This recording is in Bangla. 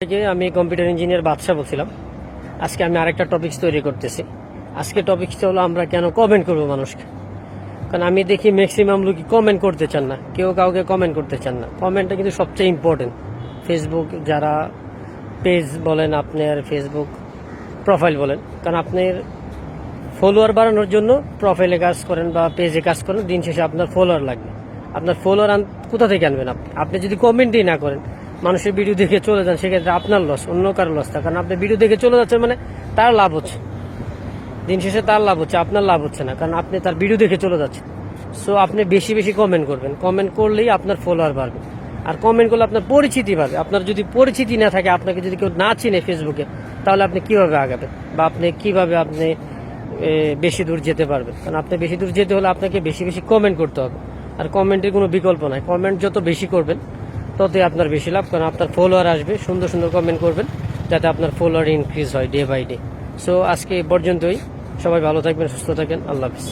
থেকে আমি কম্পিউটার ইঞ্জিনিয়ার বাদশা বলছিলাম। আজকে আমি আরেকটা টপিকস তৈরি করতেছি। আজকে টপিকসটা হলো আমরা কেন কমেন্ট করবো মানুষকে। কারণ আমি দেখি ম্যাক্সিমাম লোকই কমেন্ট করতে চান না, কেউ কাউকে কমেন্ট করতে চান না। কমেন্টটা কিন্তু সবচেয়ে ইম্পর্টেন্ট। ফেসবুক যারা পেজ বলেন, আপনার ফেসবুক প্রোফাইল বলেন, কারণ আপনার ফলোয়ার বাড়ানোর জন্য প্রোফাইলে কাজ করেন বা পেজে কাজ করেন, দিন শেষে আপনার ফলোয়ার লাগবে। আপনার ফলোয়ার কোথা থেকে আনবেন? আপনি যদি কমেন্টই না করেন, মানুষের ভিডিও দেখে চলে যান, সেক্ষেত্রে আপনার লস, অন্য কারো লস। কারণ আপনি ভিডিও দেখে চলে যাচ্ছেন মানে তার লাভ হচ্ছে, দিন শেষে তার লাভ হচ্ছে, আপনার লাভ হচ্ছে না, কারণ আপনি তার ভিডিও দেখে চলে যাচ্ছেন। সো আপনি বেশি বেশি কমেন্ট করবেন। কমেন্ট করলেই আপনার ফলোয়ার বাড়বে, আর কমেন্ট করলে আপনার পরিচিতি বাড়বে। আপনার যদি পরিচিতি না থাকে, আপনাকে যদি কেউ না চিনে ফেসবুকে, তাহলে আপনি কিভাবে আগাবেন বা আপনি কিভাবে বেশি দূর যেতে পারবেন? কারণ আপনি বেশি দূর যেতে হলে আপনাকে বেশি বেশি কমেন্ট করতে হবে, আর কমেন্টের কোনো বিকল্প নাই। কমেন্ট যত বেশি করবেন ততই আপনার বেশি লাভ, কারণ আপনার ফলোয়ার আসবে। সুন্দর সুন্দর কমেন্ট করবেন যাতে আপনার ফলোয়ার ইনক্রিজ হয় ডে বাই ডে। সো আজকে এই পর্যন্তই। সবাই ভালো থাকবেন, সুস্থ থাকেন। আল্লাহ হাফিজ।